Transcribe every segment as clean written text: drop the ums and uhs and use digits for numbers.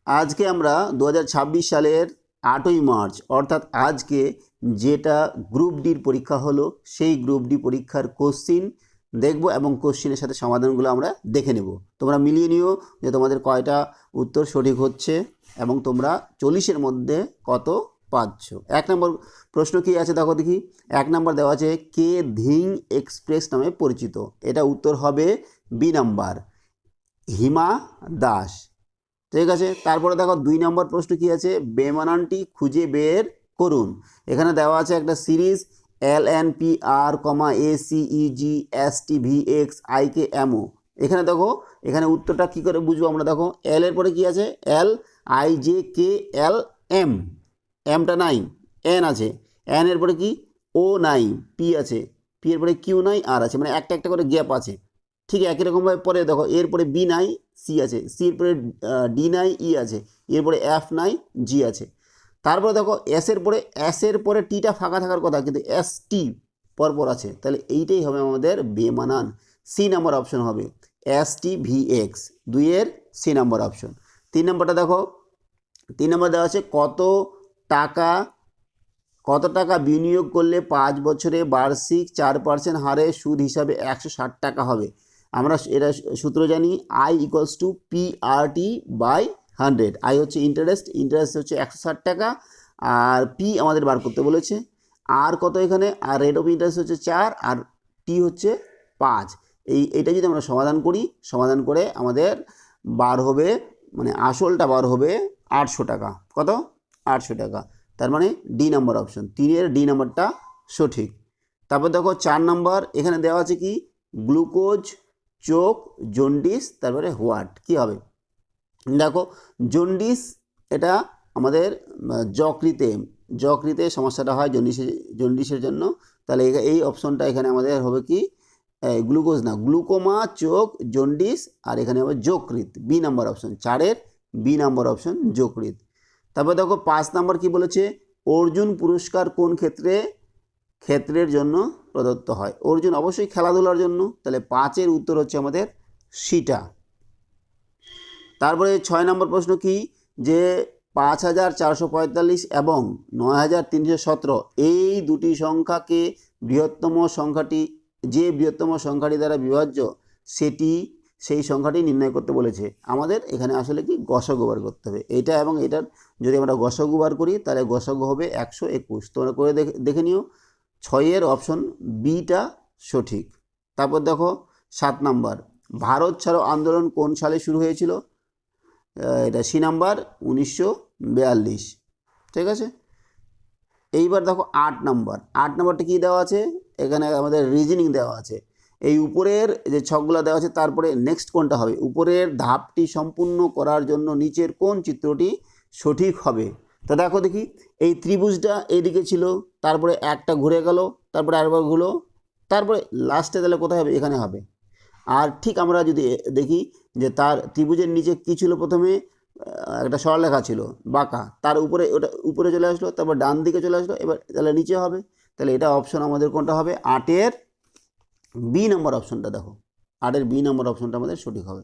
আজকে আমরা 2026 সালের 8ই মার্চ অর্থাৎ আজকে যেটা গ্রুপ ডির পরীক্ষা হলো সেই গ্রুপ ডি পরীক্ষার কোশ্চিন দেখব এবং কোশ্চিনের সাথে সমাধানগুলো আমরা দেখে নেব। তোমরা মিলিয়ে নিও যে তোমাদের কয়টা উত্তর সঠিক হচ্ছে এবং তোমরা 40-এর মধ্যে কত পাচ্ছ। 1 নম্বর প্রশ্ন কি আছে দেখো দেখি। 1 নম্বর দেওয়া আছে কে ধিং এক্সপ্রেস নামে পরিচিত। এটা উত্তর হবে বি নাম্বার, হিমা দাস। ঠিক আছে, তারপরে দেখো 2 নম্বর প্রশ্ন কি আছে, বেমানানটি খুঁজে বের করুন। এখানে দেওয়া আছে একটা সিরিজ LNPR, ACEGSTVXIKMO। এখানে দেখো, এখানে উত্তরটা কি করে বুঝবো আমরা। দেখো এল এর পরে কি আছে, LIJKLM, এমটা নাই, এন আছে, এন এর পরে কি ও নাই, পি আছে, পি এর পরে কিউ নাই, আর আছে, মানে একটা একটা করে গ্যাপ আছে। ঠিক একই রকমভাবে পরে দেখো এরপরে বি নাই, সি আছে, সি এর পরে ডি নাই, ই আছে, এরপরে এফ নাই, জি আছে। তারপরে দেখো এস এর পরে টিটা ফাঁকা থাকার কথা, কিন্তু এস টি পরপর আছে, তাহলে এইটাই হবে আমাদের বেমানান। সি নাম্বার অপশন হবে STVX, 2-এর সি নাম্বার অপশন। 3 নম্বরটা দেখো, 3 নম্বর দেওয়া আছে কত টাকা বিনিয়োগ করলে 5 বছরে বার্ষিক 4% হারে সুদ হিসাবে 160 টাকা হবে। আমরা এটা সূত্র জানি, I = PRT/100। আই হচ্ছে ইন্টারেস্ট হচ্ছে 160 টাকা, আর পি আমাদের বার করতে বলেছে। আর কত এখানে, আর রেট অফ ইন্টারেস্ট হচ্ছে 4, আর টি হচ্ছে 5। এইটা যদি আমরা সমাধান করি, সমাধান করে আমাদের বার হবে, মানে আসলটা বার হবে 800 টাকা। কত? 800 টাকা। তার মানে ডি নাম্বার অপশন, 3-এর ডি নাম্বারটা সঠিক। তারপর দেখো 4 নম্বর, এখানে দেওয়া আছে কি, গ্লুকোজ, চোখ, জন্ডিস, তারপরে হোয়াট, কি হবে। দেখো জন্ডিস এটা আমাদের যকৃতে সমস্যাটা হয় জন্ডিসের জন্য, তাহলে এই অপশনটা এখানে আমাদের হবে কি, গ্লুকোজ না, গ্লুকোমা, চোখ, জন্ডিস, আর এখানে হবে যকৃৎ, বি নাম্বার অপশন, 4-এর বি নাম্বার অপশন যকৃৎ। তারপর দেখো 5 নম্বর কি বলেছে, অর্জুন পুরস্কার কোন ক্ষেত্রের জন্য প্রদত্ত হয়। অর্জুন অবশ্যই খেলাধুলার জন্য, তাহলে 5-এর উত্তর হচ্ছে আমাদের সিটা। তারপরে 6 নম্বর প্রশ্ন কি, যে 5445 এবং 9317 এই দুটি সংখ্যাকে বৃহত্তম সংখ্যাটি দ্বারা বিভাজ্য সেই সংখ্যাটি নির্ণয় করতে বলেছে। আমাদের এখানে আসলে কি গসাগু বার করতে হবে। এটা এবং এটার যদি আমরা গসাগু বার করি তাহলে গসাগু হবে 121। তোমরা করে দেখে নিও। 6-এর অপশন বিটা সঠিক। তারপর দেখো 7 নম্বর, ভারত ছাড়ো আন্দোলন কোন সালে শুরু হয়েছিল। এটা সি নাম্বার, 1942। ঠিক আছে, এইবার দেখো 8 নম্বরটা কি দেওয়া আছে, এখানে আমাদের রিজনিং দেওয়া আছে। এই উপরের যে ছকগুলো দেওয়া আছে তারপরে নেক্সট কোনটা হবে, উপরের ধাপটি সম্পূর্ণ করার জন্য নিচের কোন চিত্রটি সঠিক হবে। তো দেখো দেখি, এই ত্রিভুজটা এইদিকে ছিল, তারপরে একটা ঘুরে গেল, তারপরে আরেকবার ঘুরলো, তারপরে লাস্টে তাহলে কোথায় হবে, এখানে হবে। আর ঠিক আমরা যদি দেখি যে তার ত্রিভুজের নিচে কি ছিল, প্রথমে একটা সরলরেখা ছিল বাঁকা, তার উপরে ওটা উপরে চলে আসলো, তারপর ডান দিকে চলে আসলো, এবার তাহলে নিচে হবে। তাহলে এটা অপশন আমাদের কোনটা হবে, 8-এর বি নম্বর অপশনটা। দেখো 8-এর বি নম্বর অপশনটা আমাদের সঠিক হবে।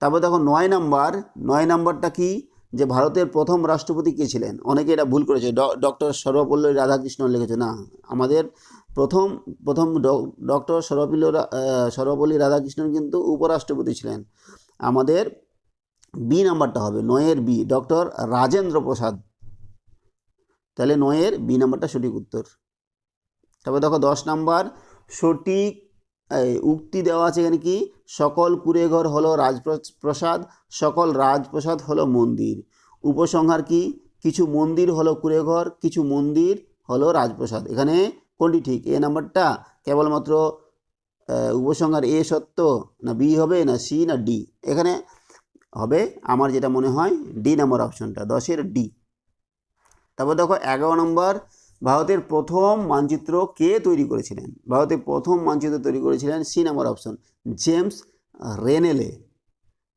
তারপর দেখো 9 নম্বরটা কি, যে ভারতের প্রথম রাষ্ট্রপতি কে ছিলেন। অনেকে এটা ভুল করেছে, ডক্টর সর্বপল্লী রাধাকৃষ্ণন লিখেছে, না, আমাদের প্রথম ডক্টর সর্বপল্লী রাধাকৃষ্ণন কিন্তু উপরাষ্ট্রপতি ছিলেন। আমাদের বি নাম্বারটা হবে, 9-এর বি, ডক্টর রাজেন্দ্র প্রসাদ। তাহলে 9-এর বি নাম্বারটা সঠিক উত্তর। তারপর দেখো 10 নম্বর, সঠিক উক্তি দেওয়া আছে এখানে কি, সকল কুঁড়েঘর হলো রাজপ্রসাদ, সকল রাজপ্রসাদ হলো মন্দির। উপসংহার কি, কিছু মন্দির হলো কুঁড়েঘর, কিছু মন্দির হলো রাজপ্রসাদ। এখানে কোনটি ঠিক, এ নাম্বারটা কেবলমাত্র উপসংহার এ সত্য, না বি হবে, না সি, না ডি। এখানে হবে আমার যেটা মনে হয় ডি নাম্বার অপশনটা, 10-এর ডি। তারপর দেখো 11 নম্বর, ভারতের প্রথম মানচিত্র কে তৈরি করেছিলেন। ভারতের প্রথম মানচিত্র তৈরি করেছিলেন সি নাম্বার অপশন, জেমস রেনেলে।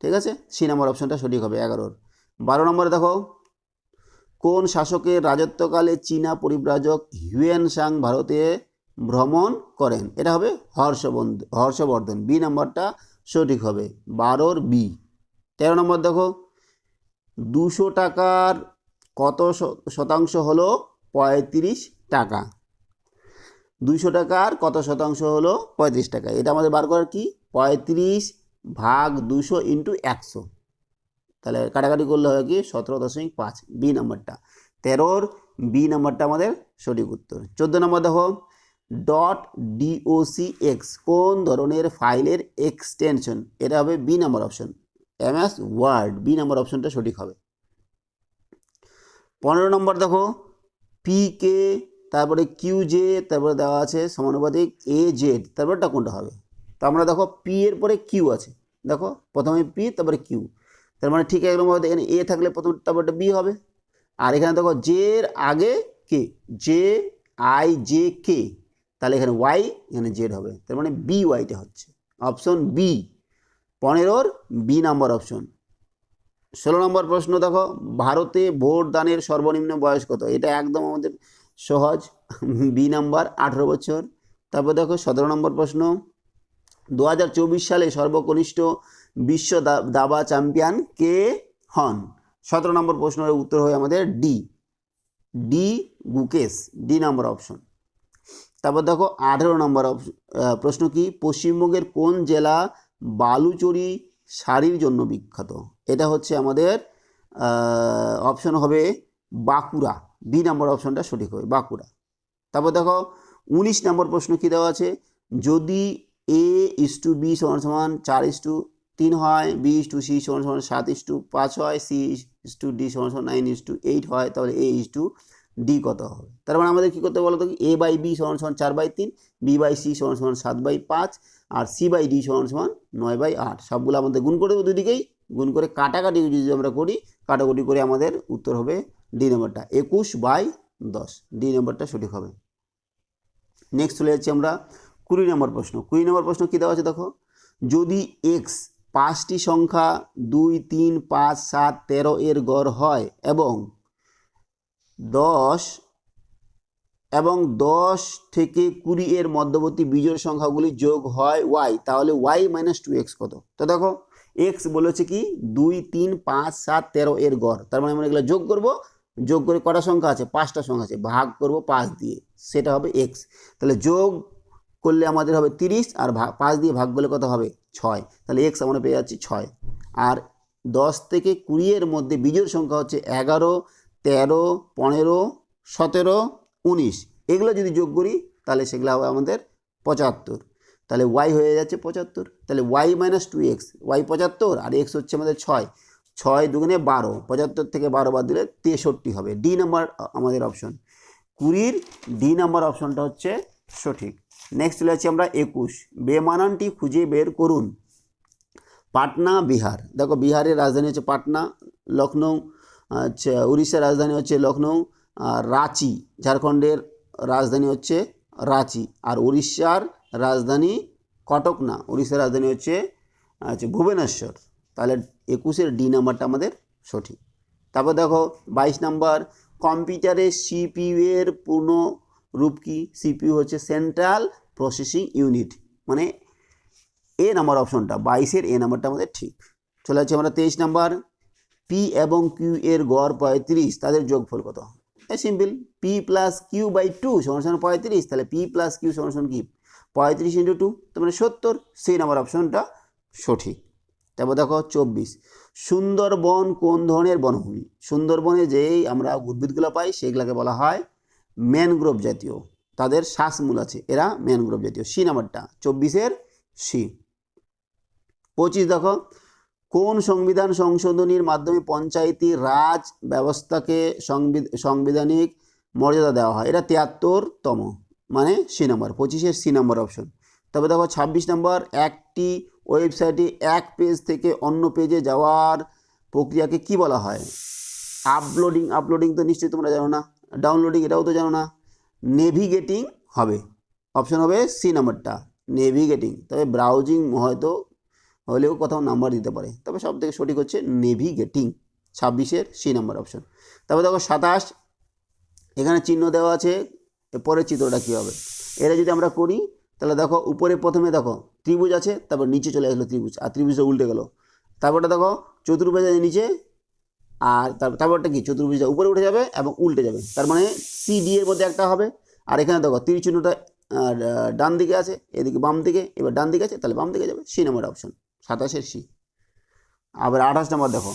ঠিক আছে, সি নাম্বার অপশনটা সঠিক হবে 11-র। 12 নম্বরে দেখো, কোন শাসকের রাজত্বকালে চীনা পরিব্রাজক হিউয়েন সাং ভারতে ভ্রমণ করেন। এটা হবে হর্ষবর্ধন, বি নাম্বারটা সঠিক হবে 12-র বি। 13 নম্বর দেখো, 200 টাকার কত শতাংশ হলো 35 টাকা। 200 টাকার কত শতাংশ হলো 35 টাকা। এটা আমাদের বার করার কি, 35 ভাগ 200 ইন্টু 100, তাহলে কাটাকাটি করলে হয় কি 17.5, বি নাম্বারটা। 13-র বি নাম্বারটা আমাদের সঠিক উত্তর। 14 নম্বর দেখো, .docx কোন ধরনের ফাইলের এক্সটেনশন, এটা হবে B number option, MS word, B number অপশনটা সঠিক হবে। 15 নম্বর দেখো, PK তারপরে QJ তারপরে দেওয়া আছে সমানুপাতিক AZ, তারপরটা কোনটা হবে? তো আমরা দেখো পি এর পরে কিউ আছে, দেখো প্রথমে পি তারপরে কিউ, তার মানে ঠিক একদম এখানে এ থাকলে প্রথম তারপরটা বি হবে। আর এখানে দেখো জে এর আগে কে, JIJK, তাহলে এখানে ওয়াই এখানে জেড হবে, তার মানে বি ওয়াইটা হচ্ছে অপশন বি। 15-র বি নাম্বার অপশন। 16 নম্বর প্রশ্ন দেখো, ভারতে ভোট দানের সর্বনিম্ন বয়স কত? এটা একদম আমাদের সহজ, বি নাম্বার 18 বছর। তারপর দেখো 17 নম্বর প্রশ্ন, 2024 সালে সর্বকনিষ্ঠ বিশ্ব দাবা চ্যাম্পিয়ন কে হন? 17 নম্বর প্রশ্নের উত্তর হয় আমাদের D Gukesh, D number option. তারপর দেখো 18 নম্বর প্রশ্ন কি, পশ্চিমবঙ্গের কোন জেলা বালুচরী শাড়ির জন্য বিখ্যাত? এটা হচ্ছে আমাদের অপশন হবে বাঁকুড়া, বি নাম্বার অপশনটা সঠিক হবে, বাঁকুড়া। তারপর দেখো 19 নম্বর প্রশ্ন কি দেওয়া আছে, যদি A:B = 4:3 হয়, B:C = 7:5 হয়, C:D = 9:8 হয়, তাহলে A:D কত হবে? তার মানে আমাদের কী করতে বলো তো, A/B = 4/3, B/C = 7/5, আর C/D = 9/8। সবগুলো আমাদের গুণ করে দেবো, দুদিকেই গুণ করে কাটাকাটি যদি আমরা করি, কাটাকুটি করে আমাদের উত্তর হবে ডি নাম্বারটা 21/10, ডি নাম্বারটা সঠিক হবে। নেক্সট চলে যাচ্ছি আমরা 20 নম্বর প্রশ্ন। 20 নম্বর প্রশ্ন কী দেওয়া আছে দেখো, যদি এক্স 5টি সংখ্যা 2, 3, 5, 7, 13 এর গড় হয় এবং 10 থেকে 20 এর মধ্যবর্তী বিজোড় সংখ্যাগুলি যোগ হয় y, তাহলে y - 2x কত? তো দেখো এক্স বলেছে কি 2, 3, 5, 7, 13 এর গড়, তার মানে আমরা এগুলো যোগ করব, যোগ করে কটা সংখ্যা আছে, 5টা সংখ্যা আছে, ভাগ করব 5 দিয়ে, সেটা হবে এক্স। তাহলে যোগ করলে আমাদের হবে 30, আর 5 দিয়ে ভাগ করলে কত হবে 6, তাহলে এক্স আমরা পেয়ে যাচ্ছি 6। আর 10 থেকে 20 এর মধ্যে বিজোড় সংখ্যা হচ্ছে 11, 13, 15, 17, 19, এগুলো যদি যোগ করি তাহলে সেগুলো হবে আমাদের 75, তাহলে ওয়াই হয়ে যাচ্ছে 75, তাহলে y - 2x, y 75 আর x হচ্ছে আমাদের 6, 6 দুগুণে 12, 75 থেকে 12 বাদ দিলে 63 হবে, ডি নাম্বার আমাদের অপশন। 20-র ডি নাম্বার অপশনটা হচ্ছে সঠিক। নেক্সট চলে যাচ্ছি আমরা 21, বেমানানটি খুঁজে বের করুন। পাটনা বিহার, দেখো বিহারের রাজধানী হচ্ছে পাটনা, লখনৌ আচ্ছা উড়িষ্যার রাজধানী হচ্ছে লখনৌ, আর রাঁচি ঝাড়খণ্ডের রাজধানী হচ্ছে রাঁচি, আর উড়িষ্যার রাজধানী কটক না, উড়িষ্যার রাজধানী হচ্ছে ভুবনেশ্বর, তাহলে 21-এর ডি নাম্বারটা আমাদের সঠিক। তারপর দেখো 22 নাম্বার, কম্পিউটারের CPU এর পূর্ণ রূপ কি? CPU হচ্ছে সেন্ট্রাল প্রসেসিং ইউনিট, মানে এ নাম্বার অপশনটা 22-এর এ নাম্বারটা আমাদের ঠিক। চলে যাচ্ছে আমরা 23 নাম্বার, পি এবং কিউ এর গড় 35, তাদের যোগফল কত? সিম্পল, P + Q/2 = 35, তাহলে P + Q = কি 35 × 2, তার মানে 70, সেই নাম্বার অপশনটা সঠিক। তারপর দেখো 24, সুন্দরবন কোন ধরনের বনভূমি? সুন্দরবনে যেই আমরা উদ্ভিদগুলো পাই সেগুলোকে বলা হয় ম্যানগ্রোভ জাতীয়, তাদের শ্বাসমূল আছে, এরা ম্যানগ্রোভ জাতীয়, সি নাম্বারটা 24-এর সি। 25 দেখো, কোন সংবিধান সংশোধনীর মাধ্যমে পঞ্চায়েতি রাজ ব্যবস্থাকে সাংবিধানিক মর্যাদা দেওয়া হয়? এটা 73তম, মানে সি নাম্বার, 25-এর সি নাম্বার অপশন। তবে দেখো 26 নম্বর, একটি ওয়েবসাইটে এক পেজ থেকে অন্য পেজে যাওয়ার প্রক্রিয়াকে কি বলা হয়? আপলোডিং তো নিশ্চয়ই তোমরা জানো না, ডাউনলোডিং এটাও তো জানো না, নেভিগেটিং হবে, অপশন হবে সি নাম্বারটা নেভিগেটিং। তবে ব্রাউজিং হয়তো হলেও কোথাও নাম্বার দিতে পারে, তবে সব থেকে সঠিক হচ্ছে নেভিগেটিং, 26-এর সি নাম্বার অপশন। তারপর দেখো 27, এখানে চিহ্ন দেওয়া আছে, পরের চিত্রটা কী হবে? এটা যদি আমরা করি তাহলে দেখো উপরে প্রথমে দেখো ত্রিভুজ আছে, তারপর নিচে চলে আসলো ত্রিভুজ, আর ত্রিভুজটা উল্টে গেল। তারপরটা দেখো চতুর্ভুজের নিচে আর তারপরটা কি চতুর্ভুজটা উপরে উঠে যাবে এবং উল্টে যাবে, তার মানে সি ডি এর মধ্যে একটা হবে। আর এখানে দেখো তীর চিহ্নটা ডান দিকে আছে, এদিকে বাম দিকে, এবার ডান দিকে আছে তাহলে বাম দিকে যাবে, সি নম্বর অপশন 27-এর সি। আবার 28 নম্বর দেখো,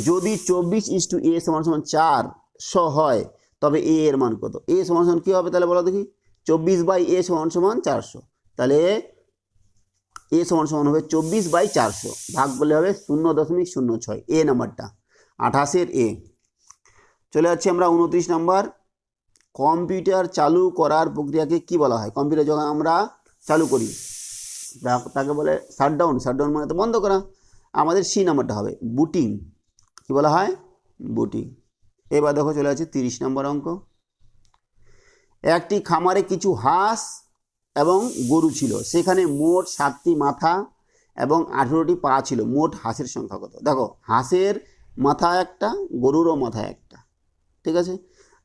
যদি 24:a = 400 হয় তবে এ এর মান কত? এ সমান কী হবে তাহলে বলো দেখি? 24/a = 400, তাহলে এ সমান হবে 24/400, ভাগ করলে হবে 0.06, এ নাম্বারটা 28-এর এ। চলে যাচ্ছি আমরা 29 নাম্বার, কম্পিউটার চালু করার প্রক্রিয়াকে কি বলা হয়? কম্পিউটার যখন আমরা চালু করি তাকে বলে শাটডাউন। শাটডাউন মানে তো বন্ধ করা। আমাদের সি নাম্বারটা হবে বুটিং। কি বলা হয়? বুটিং। এবার দেখো চলে যাচ্ছে 30 নম্বর অঙ্ক। একটি খামারে কিছু হাঁস এবং গরু ছিল, সেখানে মোট 7টি মাথা এবং 18টি পা ছিল। মোট হাঁসের সংখ্যা কত? দেখো হাঁসের মাথা একটা, গরুরও মাথা একটা, ঠিক আছে।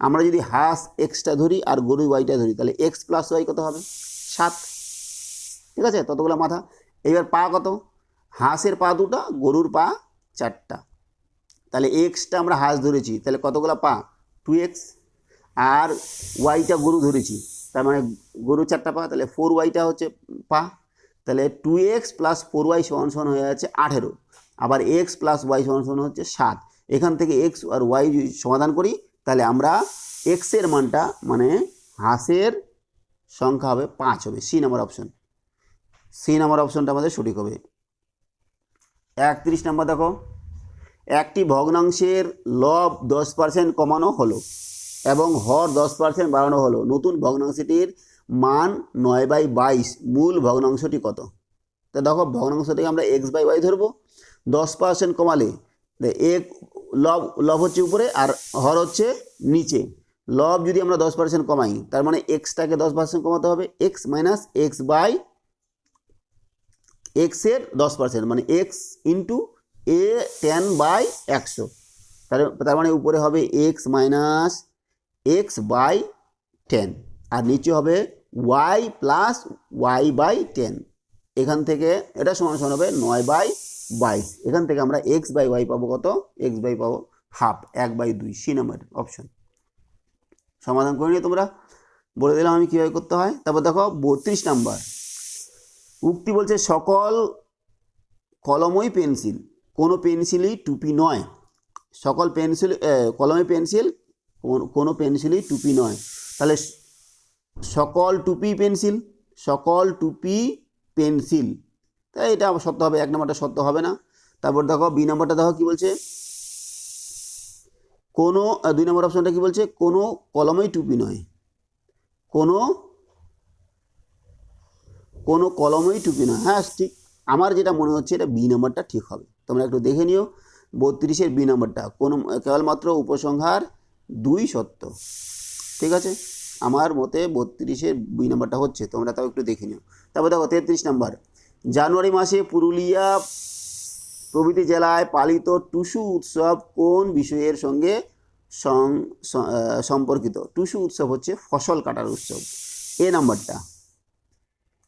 আমরা যদি হাঁস এক্সটা ধরি আর গরু ওয়াইটা ধরি তাহলে এক্স প্লাস ওয়াই কত হবে? 7, ঠিক আছে, ততগুলো মাথা। এবার পা কত? হাঁসের পা 2টা, গরুর পা 4টা, তাহলে এক্সটা আমরা হাঁস ধরেছি, তাহলে কতগুলো পা? 2x। আর ওয়াইটা গরু ধরেছি, তার মানে গরু 4টা পা, তাহলে 4y হচ্ছে পা, তাহলে 2x + 4y = হয়ে যাচ্ছে 18। আবার x + y = হচ্ছে 7। এখান থেকে x আর y সমাধান করি তাহলে আমরা x এর মানটা মানে হাঁসের সংখ্যা হবে 5 হবে, C number option. C number অপশনটা আমাদের সঠিক হবে। 31 নম্বর দেখো, একটি ভগ্নাংশের লব 10% কমানো হলো এবং হর 10% বাড়ানো হলো। নতুন ভগ্নাংশটির মান 9/22। মূল ভগ্নাংশটি কত? তো দেখো ভগ্নাংশটিকে আমরা x/y ধরবো। 10% কমালে এক লব হচ্ছে উপরে আর হর হচ্ছে নিচে। লব যদি আমরা 10% কমাই তার মানে এক্সটাকে 10% কমাতে হবে, x - x এর 10%, মানে x × a 10/100, তার মানে উপরে হবে x - x/10 আর নিচে হবে y + y/10। এখান থেকে এটা সমান হবে 9/22। এখান থেকে আমরা x/y পাবো কত? x/y পাবো হাফ, 1/2, সি নাম্বার অপশন। সমাধান করে নিয়ে তোমরা, বলে দিলাম আমি কীভাবে করতে হয়। তারপর দেখো 32 নাম্বার, উক্তি বলছে সকল কলমই পেন্সিল, কোনো পেন্সিলই টুপি নয়। সকল পেন্সিল কলমে পেন্সিল, কোনো পেন্সিলই টুপি নয়, তাহলে সকল টুপি পেন্সিল, সকল টুপি পেন্সিল, তাই এটা সত্য হবে। 1 নম্বরটা সত্য হবে না। তারপর দেখো বি নম্বরটা দেখো কি বলছে, কোনো 2 নম্বর অপশনটা কি বলছে? কোনো কলমই টুপি নয়, কোনো কলমই টুপি নয়। হ্যাঁ ঠিক, আমার যেটা মনে হচ্ছে এটা বি নাম্বারটা ঠিক হবে, তোমরা একটু দেখে নিও। 32-এর বি নাম্বারটা কোনো কেবলমাত্র উপসংহার 2 সত্য, ঠিক আছে। আমার মতে 32-এর বি নাম্বারটা হচ্ছে, তোমরা তাও একটু দেখে নিও। তারপর দেখো 33 নাম্বার, জানুয়ারি মাসে পুরুলিয়া প্রভৃতি জেলায় পালিত টুসু উৎসব কোন বিষয়ের সঙ্গে সম্পর্কিত? টুসু উৎসব হচ্ছে ফসল কাটার উৎসব, এ নাম্বারটা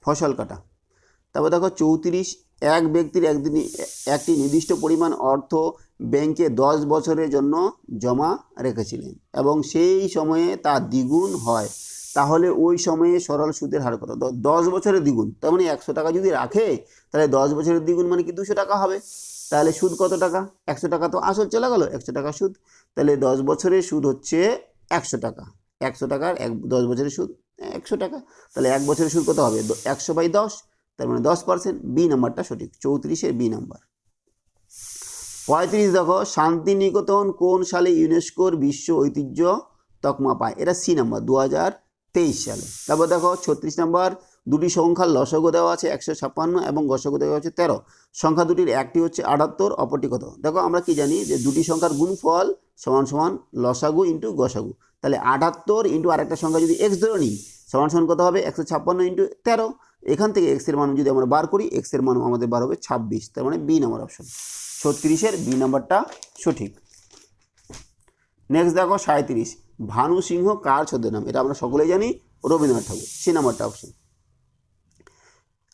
ফসল কাটা। তারপর দেখো 34, এক ব্যক্তির একটি নির্দিষ্ট পরিমাণ অর্থ ব্যাংকে 10 বছরের জন্য জমা রেখেছিলেন এবং সেই সময়ে তা দ্বিগুণ হয়, তাহলে ওই সময়ে সরল সুদের হার কত? 10 বছরের দ্বিগুণ, তার মানে 100 টাকা যদি রাখে তাহলে 10 বছরের দ্বিগুণ মানে কি 200 টাকা হবে। তাহলে সুদ কত টাকা? 100 টাকা তো আসল চলে গেল, 100 টাকা সুদ, তাহলে 10 বছরের সুদ হচ্ছে 100 টাকা। 100 টাকার 10 বছরের সুদ 100 টাকা, তাহলে 1 বছরের সুদ কত হবে? 100/10, তার মানে 10%। বি নাম্বারটা সঠিক, 34-এর বি নাম্বার। 35 দেখো, শান্তিনিকেতন কোন সালে ইউনেস্কোর বিশ্ব ঐতিহ্য তকমা পায়? এটা সি নাম্বার, 2023 সালে। তারপর দেখো 36 নাম্বার, দুটি সংখ্যার লসাগু দেওয়া আছে 156 এবং গসাগু দেওয়া আছে 13। সংখ্যা দুটির একটি হচ্ছে 78, অপরটি কত? দেখো আমরা কি জানি যে দুটি সংখ্যার গুণফল সমান লসাগু × গসাগু, তাহলে 78 × আরেকটা সংখ্যা যদি x ধরে নিই সমান কত হবে? 156 × 13। এখান থেকে x এর মান যদি আমরা বার করি, x এর মান আমাদের বার হবে 26, তার মানে বি নাম্বার অপশন, 36-এর বি নাম্বারটা সঠিক। নেক্সট দেখো 37, ভানু সিংহ কার ছদ্মনাম? এটা আমরা সকলেই জানি, রবীন্দ্রনাথ ঠাকুর, সি নাম্বারটা অপশন।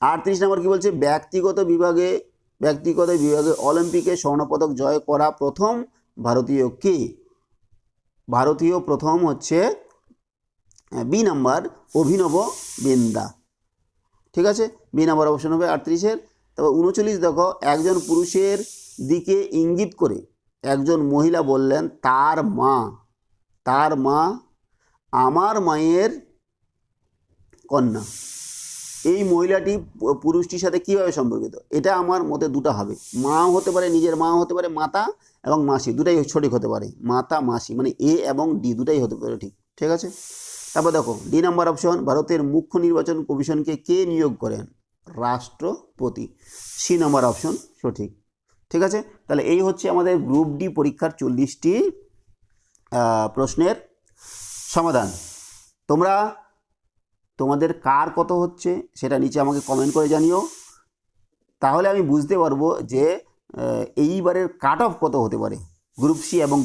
38 নম্বর কি বলছে? ব্যক্তিগত বিভাগে অলিম্পিকে স্বর্ণপদক জয় করা প্রথম ভারতীয় কে? ভারতীয় প্রথম হচ্ছে বি নাম্বার অভিনব বিন্দা। ঠিক আছে, বি নাম্বার অপশন হবে 38-এর। তবে 39 দেখো, একজন পুরুষের দিকে ইঙ্গিত করে একজন মহিলা বললেন তার মা আমার মায়ের কন্যা। এই মহিলাটি পুরুষটির সাথে কীভাবে সম্পর্কিত? এটা আমার মতে দুটো হবে, মা হতে পারে, নিজের মা হতে পারে, মাতা এবং মাসি দুটাই সঠিক হতে পারে। মাতা মাসি মানে এ এবং ডি দুটাই হতে পারে ঠিক। ঠিক আছে, তারপর দেখো ডি নাম্বার অপশন, ভারতের মুখ্য নির্বাচন কমিশনকে কে নিয়োগ করেন? রাষ্ট্রপতি। সি নাম্বার অপশন সঠিক। ঠিক আছে, তাহলে এই হচ্ছে আমাদের গ্রুপ ডি পরীক্ষার 40টি প্রশ্নের সমাধান। তোমাদের কার কত হচ্ছে সেটা নিচে আমাকে কমেন্ট করে জানিও, তাহলে আমি বুঝতে পারবো যে এইবারের কাট অফ কত হতে পারে। গ্রুপ সি এবং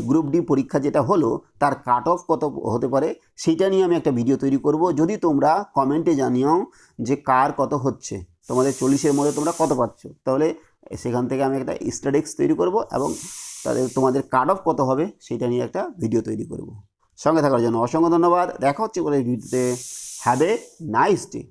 গ্রুপ ডি পরীক্ষা যেটা হলো তার কাট অফ কত হতে পারে সেইটা নিয়ে আমি একটা ভিডিও তৈরি করব। যদি তোমরা কমেন্টে জানিও যে কার কত হচ্ছে, তোমাদের 40-এর মধ্যে তোমরা কত পাচ্ছ, তাহলে সেখান থেকে আমি একটা স্ট্যাটিস্টিক্স তৈরি করব এবং তোমাদের কাট অফ কত হবে সেটা নিয়ে একটা ভিডিও তৈরি করব। সঙ্গে থাকার জন্য অসংখ্য ধন্যবাদ। দেখা হচ্ছে পরের ভিডিওতে। Have a nice day.